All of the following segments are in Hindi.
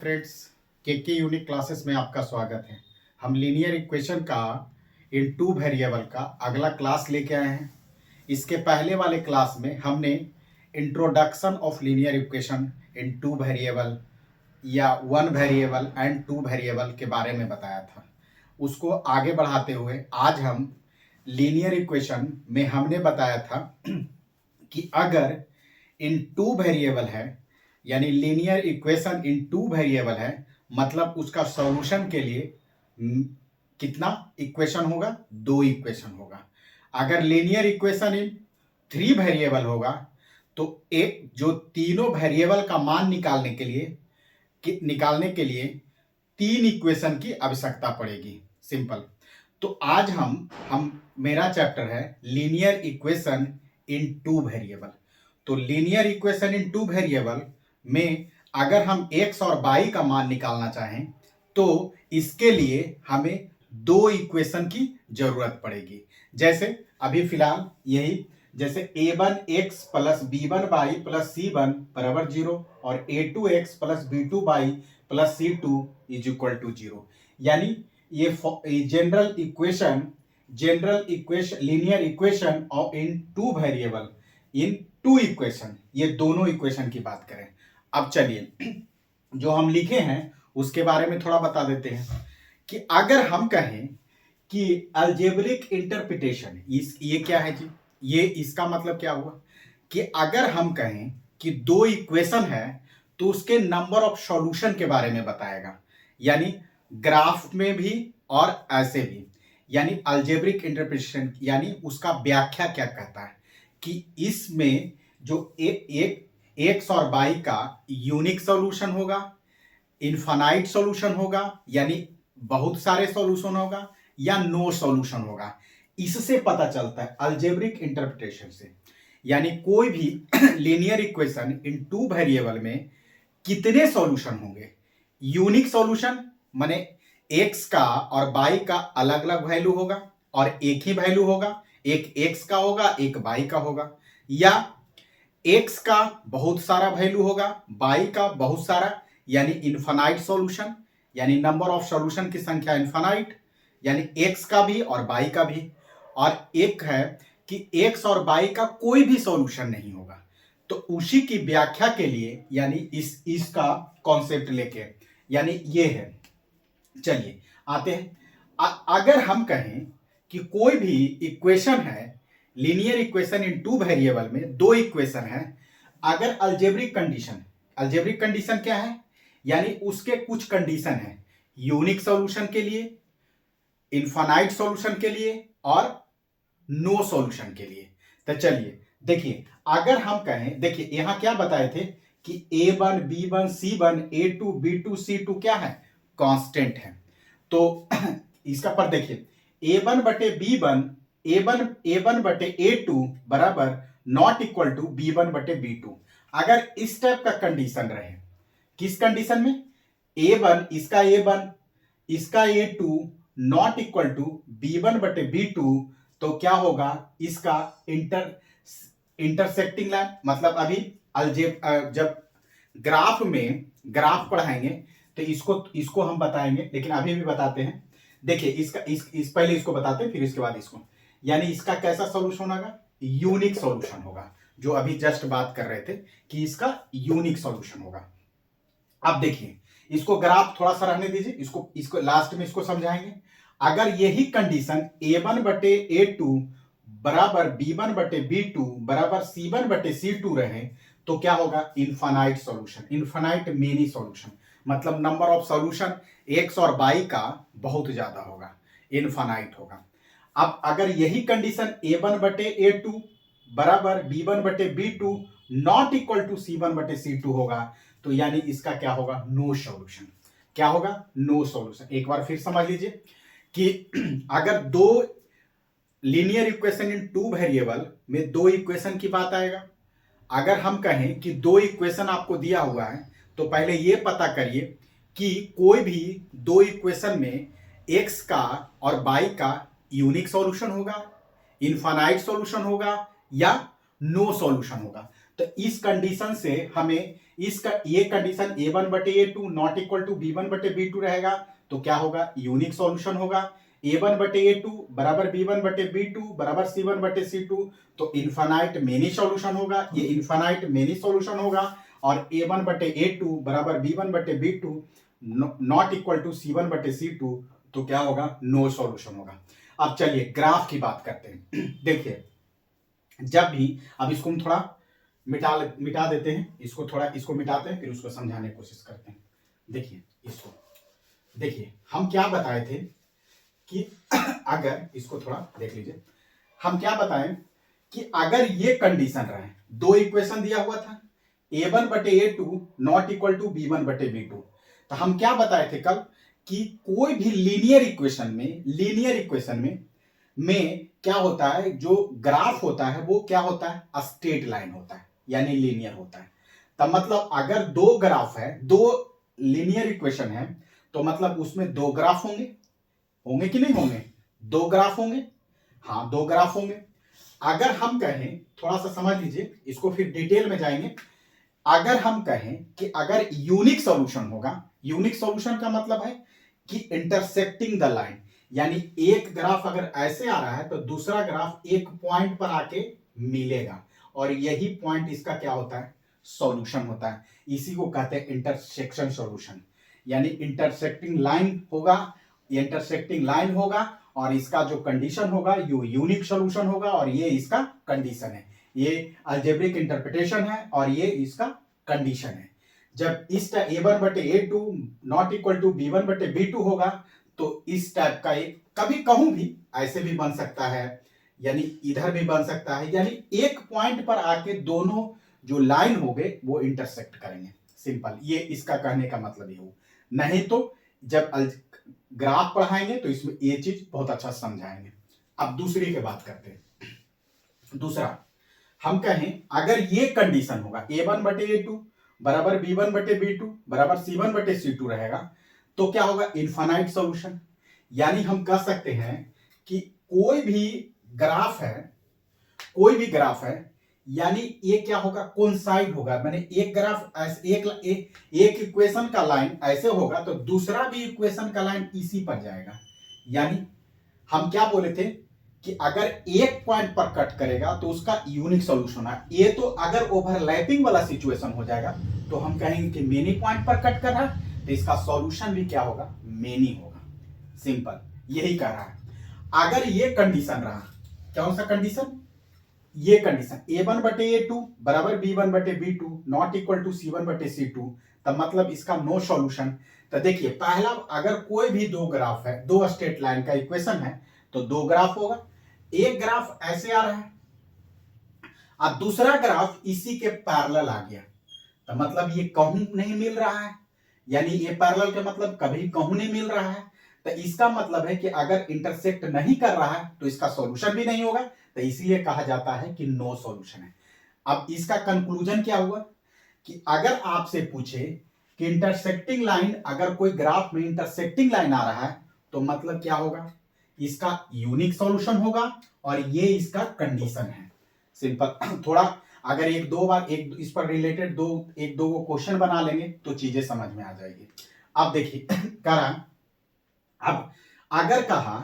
फ्रेंड्स, के यूनिक क्लासेस में आपका स्वागत है। हम लीनियर इक्वेशन का इन टू वेरिएबल का अगला क्लास लेके आए हैं। इसके पहले वाले क्लास में हमने introduction of linear equation in two variable या one variable and two variable के बारे में बताया था। उसको आगे बढ़ाते हुए आज हम लीनियर इक्वेशन में हमने बताया था कि अगर इन टू वेरिएबल है यानी linear equation in two variable है, मतलब उसका सॉल्यूशन के लिए कितना इक्वेशन होगा? दो इक्वेशन होगा। अगर linear equation in three variable होगा तो एक जो तीनों वेरिएबल का मान निकालने के लिए तीन इक्वेशन की आवश्यकता पड़ेगी। सिंपल। तो आज हम मेरा चैप्टर है linear equation in two variable. तो linear equation in two variable में अगर हम x और y का मान निकालना चाहें तो इसके लिए हमें दो इक्वेशन की जरूरत पड़ेगी। जैसे अभी फिलहाल यही, जैसे a1x plus b1y plus c1 बराबर 0 और a2x plus b2y plus c2 is equal to 0। यानी ये general equation linear equation of in two variable in two equation, ये दोनों इक्वेशन की बात करें। अब चलिए जो हम लिखे हैं उसके बारे में थोड़ा बता देते हैं कि अगर हम कहें कि अलजेब्रिक इंटरप्रिटेशन, ये क्या है जी? ये इसका मतलब क्या हुआ कि अगर हम कहें कि दो इक्वेशन है तो उसके नंबर ऑफ सॉल्यूशन के बारे में बताएगा, यानी ग्राफ में भी और ऐसे भी। यानी अलजेब्रिक इंटरप्रिटेशन यानी उसका व्याख्या क्या कहता है कि इसमें जो एक एक्स और वाई का यूनिक सॉल्यूशन होगा, इनफाइनाइट सॉल्यूशन होगा यानी बहुत सारे सॉल्यूशन होगा, या नो सॉल्यूशन होगा। इससे पता चलता है अलजेब्रिक इंटरप्रिटेशन से, यानी कोई भी linear equation in two variable में कितने सॉल्यूशन होंगे। यूनिक सॉल्यूशन माने एक्स का और वाई का अलग अलग वैल्यू होगा और एक ही वैल्यू होगा, एक एक्स का होगा एक वाई का होगा, या एक्स का बहुत सारा वैल्यू होगा वाई का बहुत सारा, यानी इनफाइनाइट सॉल्यूशन, यानी नंबर ऑफ सॉल्यूशन की संख्या इनफाइनाइट, यानी एक्स का भी और वाई का भी। और एक है कि एक्स और वाई का कोई भी सॉल्यूशन नहीं होगा। तो उसी की व्याख्या के लिए यानी इसका कॉन्सेप्ट लेके, यानी ये है। चलिए आते हैं। अगर हम कहें कि कोई भी इक्वेशन है linear equation in two variable में दो इक्वेशन है, अगर अल्जेब्रिक कंडीशन क्या है? यानी उसके कुछ कंडीशन है यूनिक सॉल्यूशन के लिए, इनफाइनाइट सॉल्यूशन के लिए और नो सॉल्यूशन के लिए। तो चलिए देखिए, अगर हम कहें, देखिए यहां क्या बताए थे कि a1 b1 c1 a2 b2 c2 क्या है? कांस्टेंट है। तो इसका पर देखिए a1 बटे b1 a1 बटे a2 बराबर नॉट इक्वल टू b1 बटे b2। अगर इस टाइप का कंडीशन रहे, किस कंडीशन में? a1 इसका a2 not equal to b1 बटे b2, तो क्या होगा? इसका इंटरसेक्टिंग लाइन, मतलब अभी जब ग्राफ पढ़ाएंगे तो इसको हम बताएंगे, लेकिन अभी भी बताते हैं। देखिए पहले इसको बताते हैं फिर इसके बाद इसको। यानी इसका कैसा सॉल्यूशन होगा? यूनिक सॉल्यूशन होगा, जो अभी जस्ट बात कर रहे थे कि इसका यूनिक सॉल्यूशन होगा। अब देखिए इसको ग्राफ थोड़ा सा रहने दीजिए, इसको लास्ट में इसको समझाएंगे। अगर यही कंडीशन a1 बटे a2 बराबर b1 बटे b2 बराबर c1 बटे c2 रहे तो क्या होगा? Infinite solution, infinite many solution, मतलब नंबर ऑफ सॉल्यूशन एक्स और वाई का बहुत ज्यादा होगा, इनफाइनाइट होगा। अब अगर यही कंडीशन a1 बटे a2 बराबर b1 बटे b2 not equal to c1 बटे c2 होगा, तो यानी इसका क्या होगा? No solution. क्या होगा? No solution. एक बार फिर समझ लीजिए कि अगर दो linear equation in two variable में दो इक्वेशन की बात आएगा। अगर हम कहें कि दो इक्वेशन आपको दिया हुआ है तो पहले यह पता करिए कि कोई भी दो इक्वेशन में x का और y का यूनिक सॉल्यूशन होगा, इनफाइनाइट सॉल्यूशन होगा, या नो सॉल्यूशन होगा। तो इस कंडीशन से हमें इसका ये condition a1/a2 not equal to b1/b2 रहेगा, तो क्या होगा, यूनिक सॉल्यूशन होगा। a1/a2 बराबर b1/b2 बराबर c1/c2, तो इनफाइनाइट मेनी सॉल्यूशन होगा, ये इनफाइनाइट मेनी सॉल्यूशन होगा। और a1/a2 बराबर b1/b2 not equal to c1/c2, तो क्या होगा, नो सॉल्यूशन होगा। अब चलिए ग्राफ की बात करते हैं। देखिए जब भी, अब इसको हम थोड़ा मिटा देते हैं, इसको थोड़ा इसको मिटाते हैं, फिर उसको समझाने की कोशिश करते हैं। देखिए इसको, देखिए हम क्या बताए थे कि अगर इसको थोड़ा देख लीजिए, हम क्या बताएं कि अगर ये कंडीशन रहे, दो इक्वेशन दिया हुआ था a1/a2 not equal to b1/b2, तो हम क्या बताए थे कल कि कोई भी लीनियर इक्वेशन में क्या होता है, जो ग्राफ होता है वो क्या होता है, स्ट्रेट लाइन होता है, यानी लीनियर होता है। तब मतलब अगर दो ग्राफ है, दो लीनियर इक्वेशन है, तो मतलब उसमें दो ग्राफ होंगे कि नहीं होंगे, दो ग्राफ होंगे, हाँ दो ग्राफ होंगे। अगर हम कहें, थोड़ा सा समझ लीजिए इसको, फिर डिटेल में जाएंगे। अगर हम कहें कि अगर यूनिक सॉल्यूशन होगा, यूनिक सॉल्यूशन का मतलब है कि इंटरसेक्टिंग द लाइन, यानी एक ग्राफ अगर ऐसे आ रहा है तो दूसरा ग्राफ एक पॉइंट पर आके मिलेगा, और यही पॉइंट इसका क्या होता है, सॉल्यूशन होता है। इसी को कहते हैं इंटरसेक्शन सॉल्यूशन, यानी इंटरसेक्टिंग लाइन होगा और इसका जो कंडीशन होगा ये यूनिक सॉल्यूशन होगा, और ये इसका कंडीशन है, ये अलजेब्रिक इंटरप्रिटेशन है और ये इसका कंडीशन है। जब इस a1/a2 not equal to b1/b2 होगा, तो इस टाइप का एक, कभी कहूं भी ऐसे भी बन सकता है, यानी इधर भी बन सकता है, यानी एक पॉइंट पर आके दोनों जो लाइन हो गए वो इंटरसेक्ट करेंगे। सिंपल, ये इसका कहने का मतलब ये हो। नहीं तो जब ग्राफ पढ़ाएंगे तो इसमें ये चीज बहुत अच्छा समझाएंगे। अब दूसरी की बात करते हैं। दूसरा हम कहें अगर ये कंडीशन होगा a1/a2 बराबर b1/b2 बराबर c1/c2 रहेगा, तो क्या होगा, इनफाइनाइट सॉल्यूशन। यानी हम कह सकते हैं कि कोई भी ग्राफ है, यानी ये क्या होगा, कोइंसाइड होगा, माने एक ग्राफ ऐसे एक इक्वेशन का लाइन ऐसे होगा तो दूसरा भी इक्वेशन का लाइन इसी पर जाएगा। यानी हम क्या बोले थे कि अगर एक पॉइंट पर कट करेगा तो उसका यूनिक सॉल्यूशन है। ये तो अगर ओवरलैपिंग वाला सिचुएशन हो जाएगा तो हम कहेंगे कि मेनी पॉइंट पर कट कर रहा है, तो इसका सॉल्यूशन भी क्या होगा, मेनी होगा। सिंपल, यही कह रहा है। अगर ये कंडीशन रहा, कौन सा कंडीशन, ये कंडीशन a1/a2 बराबर b1/b2 not equal to c1/c2, तब मतलब इसका नो सॉल्यूशन। तो देखिए पहला, अगर कोई भी दो ग्राफ है, दो स्ट्रेट लाइन का इक्वेशन है, तो दो ग्राफ होगा, एक ग्राफ ऐसे आ रहा है और दूसरा ग्राफ इसी के पैरेलल आ गया, तो मतलब ये कहूं नहीं मिल रहा है, यानी ये पैरेलल का मतलब कभी कहूं नहीं मिल रहा है, तो इसका मतलब है कि अगर इंटरसेक्ट नहीं कर रहा है तो इसका सॉल्यूशन भी नहीं होगा, तो इसीलिए कहा जाता है कि नो सॉल्यूशन है। अब इसका कंक्लूजन क्या हुआ कि अगर आपसे पूछे कि इंटरसेक्टिंग लाइन, अगर कोई ग्राफ में इंटरसेक्टिंग लाइन आ रहा है तो मतलब क्या होगा, इसका यूनिक सॉल्यूशन होगा और ये इसका कंडीशन है। सिंपल, थोड़ा अगर एक दो बार एक इस पर रिलेटेड एक दो क्वेश्चन बना लेंगे तो चीजें समझ में आ जाएगी। अब देखिए करा, अब अगर कहा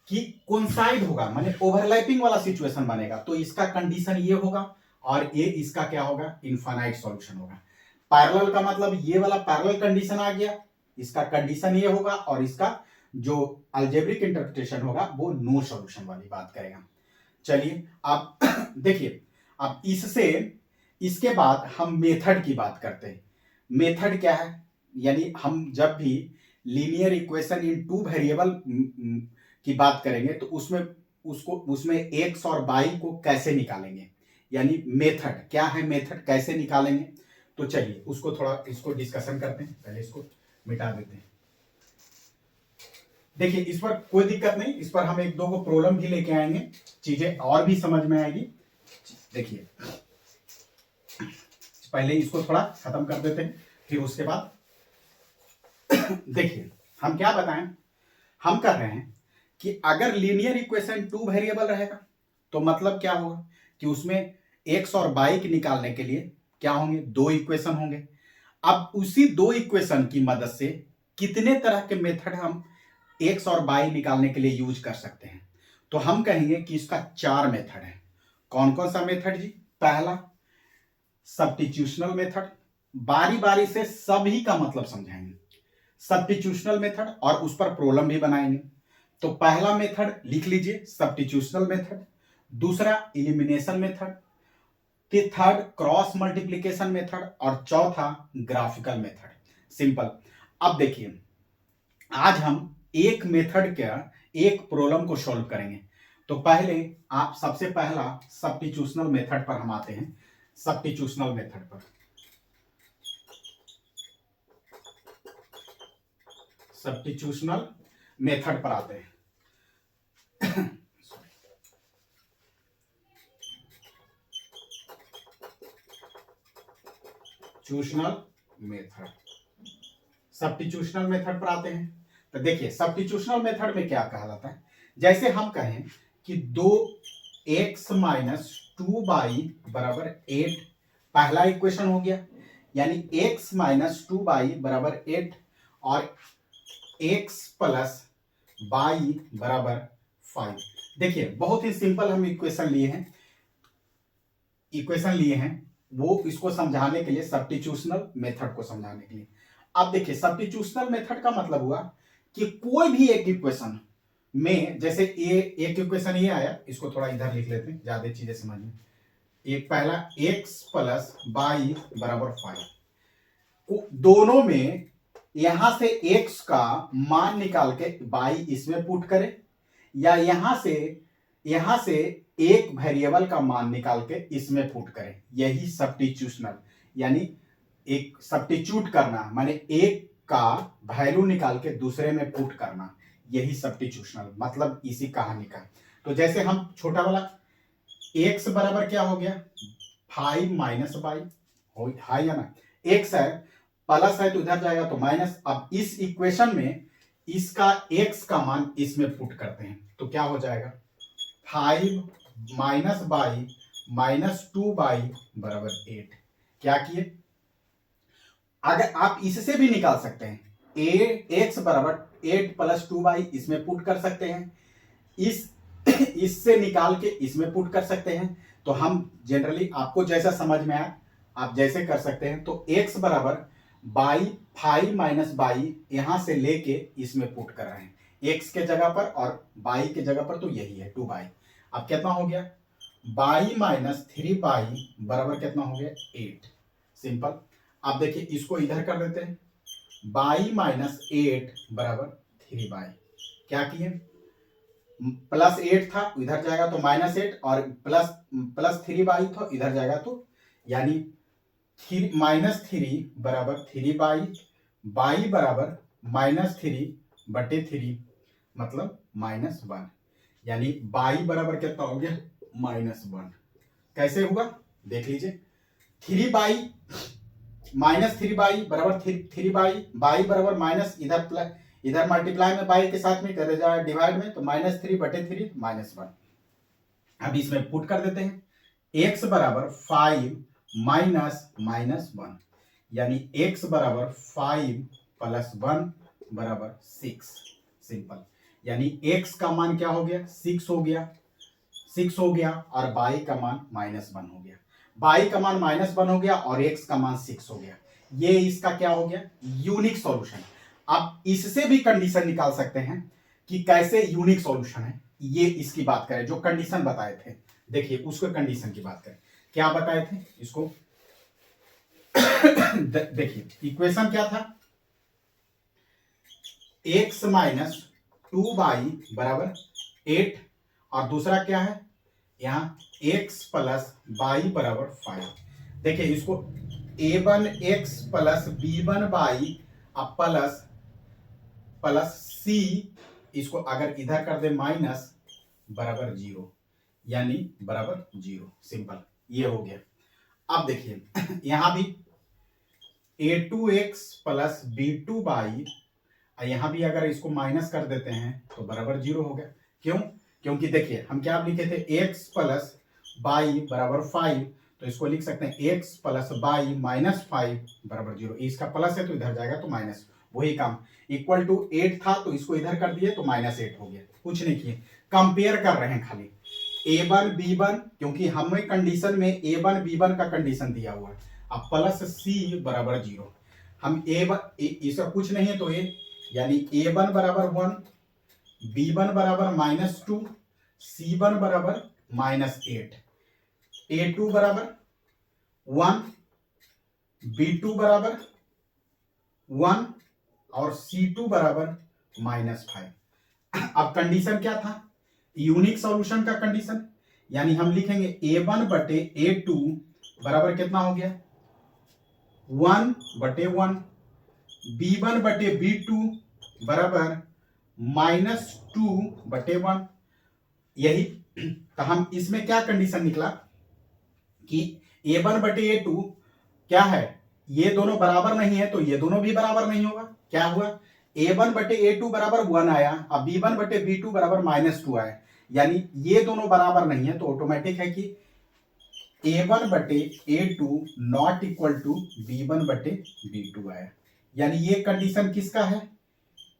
कि कोइंसाइड होगा, माने ओवरलैपिंग वाला सिचुएशन बनेगा, तो इसका कंडीशन ये होगा और ये इसका क्या होगा, इनफाइनाइट सॉल्यूशन होगा। पैरेलल का मतलब ये वाला पैरेलल कंडीशन आ गया, इसका कंडीशन ये होगा और इसका जो अलजेब्रिक इंटरप्रिटेशन होगा वो नो सॉल्यूशन वाली बात करेगा। चलिए अब देखिए, अब इसके बाद हम मेथड की बात करते हैं। मेथड क्या है, यानी हम जब भी linear equation in two variable की बात करेंगे तो उसमें एक्स और वाई को कैसे निकालेंगे, यानी मेथड क्या है, मेथड कैसे निकालेंगे। तो चलिए उसको थोड़ा इसको डिस्कशन करते हैं, पहले इसको मिटा देते हैं। देखिए इस पर कोई दिक्कत नहीं, इस पर हम एक दो को प्रॉब्लम भी लेके आएंगे, चीजें और भी समझ में आएगी। देखिए पहले इसको थोड़ा खत्म कर देते हैं, फिर उसके बाद देखिए हम क्या बताएं, हम कह रहे हैं कि अगर लीनियर इक्वेशन टू वेरिएबल रहेगा तो मतलब क्या होगा कि उसमें एक्स और वाई की निकालने के लिए क्या होंगे, दो इक्वेशन होंगे। अब उसी दो इक्वेशन की मदद से कितने तरह के मेथड हम एक्स और वाई निकालने के लिए यूज कर सकते हैं, तो हम कहेंगे कि इसका चार मेथड है। कौन कौन सा मेथड जी? पहला सब्स्टिट्यूशनल मेथड, बारी बारी से सभी का मतलब समझाएंगे। सब्स्टिट्यूशनल मेथड और उस पर प्रॉब्लम भी बनाएंगे। तो पहला मेथड लिख लीजिए सब्स्टिट्यूशनल मेथड, दूसरा elimination method, third cross multiplication method और चौथा ग्राफिकल मेथड। सिंपल। अब देखिए आज हम एक मेथड का एक प्रॉब्लम को सॉल्व करेंगे। तो पहले आप सबसे पहला सब्स्टिट्यूशनल मेथड पर हम आते हैं। सब्स्टिट्यूशनल मेथड पर, सब्स्टिट्यूशनल मेथड पर आते हैं। सब्स्टिट्यूशनल मेथड, सब्स्टिट्यूशनल मेथड पर आते हैं। तो देखिए सब्स्टिट्यूशनल मेथड में क्या कहा जाता है, जैसे हम कहें कि 2x माइनस 2y बराबर 8 पहला इक्वेशन हो गया, यानी x माइनस 2y बराबर 8 और x प्लस y बराबर 5। देखिए बहुत ही सिंपल हम इक्वेशन लिए हैं वो इसको समझाने के लिए, सब्स्टिट्यूशनल मेथड को समझाने के लिए। अब देखिए सब्स्टिट्यूशनल मेथड का मतलब हुआ कि कोई भी एक इक्वेशन में, जैसे एक इक्वेशन ये आया, इसको थोड़ा इधर लिख लेते हैं ज्यादा चीजें समझ में। एक पहला x प्लस y बराबर 5, दोनों में यहां से x का मान निकाल के y इसमें पुट करें, या यहां से एक वेरिएबल का मान निकाल के इसमें पुट करें, यही सब्स्टिट्यूशनल, यानी एक सब्स्टिट्यूट करना माने एक का वैल्यू निकाल के दूसरे में पुट करना, यही सब्स्टिट्यूशनल मतलब इसी कहानी का। तो जैसे हम छोटा वाला x बराबर क्या हो गया 5 माइनस वाई, है या ना, x है प्लस है तो इधर जाएगा तो माइनस। अब इस इक्वेशन में इसका x का मान इसमें पुट करते हैं तो क्या हो जाएगा 5 माइनस बाई माइनस 2y बराबर 8। क्या किए, अगर आप इससे भी निकाल सकते हैं, x बराबर 8 प्लस 2y इसमें पुट कर सकते हैं, इससे निकाल के इसमें पुट कर सकते हैं। तो हम जनरली आपको जैसा समझ में आया आप जैसे कर सकते हैं। तो x बराबर बाई 5 माइनस बाई यहां से लेके इसमें पुट कर रहे हैं x के जगह पर, और बाई के जगह पर तो यही है 2y। अब कितना हो गया बाई माइनस 3y बराबर कितना हो गया 8। सिंपल। अब देखिए इसको इधर कर देते हैं, बाई माइनस 8 बराबर 3y। क्या किए, प्लस 8 था इधर जाएगा तो माइनस 8, और प्लस 3y था इधर जाएगा तो, यानी माइनस 3 बराबर 3y, बाई बराबर माइनस 3/3 मतलब -1, यानी बाई बराबर कितना हो गया -1। कैसे हुआ देख लीजिए, 3y माइनस 3y बराबर 3y, बाई बराबर माइनस इधर मल्टीप्लाई में बाई के साथ में कर जाए डिवाइड में, तो -3/3 -1। अब इसमें पुट कर देते हैं, x बराबर 5 माइनस -1, यानी x बराबर 5 प्लस 1 बराबर 6। सिंपल, यानी x का मान क्या हो गया 6 हो गया और बाई का मान -1 हो गया। बाई का मान -1 हो गया और x का मान 6 हो गया। ये इसका क्या हो गया यूनिक सॉल्यूशन। आप इससे भी कंडीशन निकाल सकते हैं कि कैसे यूनिक सॉल्यूशन है, ये इसकी बात करें जो कंडीशन बताए थे। देखिए उसको कंडीशन की बात करें, क्या बताए थे इसको देखिए इक्वेशन क्या था, x माइनस 2y बराबर 8, और दूसरा क्या है यहाँ x प्लस y बराबर 5। देखिए इसको a1x plus b1y plus c, इसको अगर इधर कर दे माइनस बराबर 0, यानी बराबर 0। सिंपल, ये हो गया। अब देखिए यहां भी a2x प्लस b2y, यहां भी अगर इसको माइनस कर देते हैं तो बराबर 0 हो गया। क्यों, क्योंकि देखिए हम क्या लिखे थे x प्लस बाई बराबर 5, तो इसको लिख सकते हैं एक्स प्लस बाई माइनस 5 बराबर 0। इसका प्लस है तो इधर जाएगा तो माइनस, वही काम। इक्वल टू 8 था तो इसको इधर कर दिए तो -8 हो गया, कुछ नहीं किए, कंपेयर कर रहे हैं खाली a1 b1, क्योंकि हमें कंडीशन में a1 b1 का कंडीशन दिया हुआ है। अब प्लस c बराबर 0, हम इसका कुछ नहीं है तो a, यानी a1 बराबर 1, b1 बराबर -2, c1 बराबर -8, a2 बराबर 1, b2 बराबर 1 और c2 बराबर -5। अब कंडीशन क्या था, यूनिक सॉल्यूशन का कंडीशन, यानी हम लिखेंगे a1 बटे a2 बराबर कितना हो गया 1 बटे 1, b1 बटे b2 बराबर -2 बटे 1। यही तो हम इसमें क्या कंडीशन निकला कि a1 बटे a2 क्या है, ये दोनों बराबर नहीं है तो ये दोनों भी बराबर नहीं होगा। क्या हुआ, a1 बटे a2 बराबर 1 आया, अब b1 बटे b2 बराबर -2 आया, यानी ये दोनों बराबर नहीं है तो ऑटोमेटिक है कि a1 बटे a2 not equal to b1 बटे b2 आया। यानी ये कंडीशन किसका है,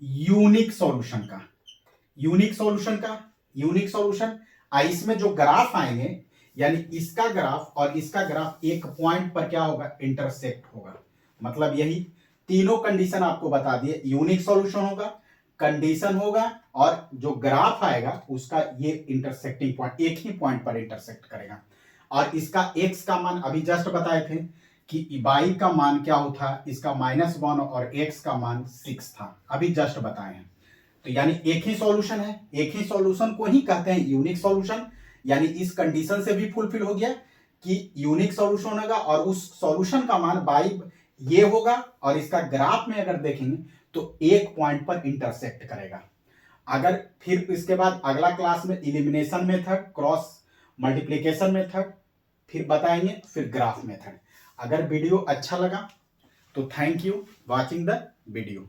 यूनिक सॉल्यूशन का। यूनिक सॉल्यूशन का, यूनिक सॉल्यूशन इसमें जो ग्राफ आएंगे, यानी इसका ग्राफ और इसका ग्राफ एक पॉइंट पर क्या होगा, इंटरसेक्ट होगा। मतलब यही तीनों कंडीशन आपको बता दिए, यूनिक सॉल्यूशन होगा, कंडीशन होगा और जो ग्राफ आएगा उसका ये इंटरसेक्टिंग पॉइंट एक ही पॉइंट पर इंटरसेक्ट करेगा। और इसका x का मान अभी जस्ट बताए थे कि y का मान क्या होता, इसका -1 और x का मान 6 था, अभी जस्ट बताए हैं। तो यानी एक ही सॉल्यूशन है, एक ही सॉल्यूशन को ही कहते हैं यूनिक सॉल्यूशन। यानी इस कंडीशन से भी फुलफिल हो गया कि यूनिक सॉल्यूशन होगा और उस सॉल्यूशन का मान बाई ये होगा और इसका ग्राफ में अगर देखेंगे तो एक पॉइंट पर इंटरसेक्ट करेगा। अगर फिर इसके बाद अगला क्लास में elimination method, cross multiplication method फिर बताएंगे, फिर ग्राफ मेथड। अगर वीडियो अच्छा लगा तो thank you watching the video.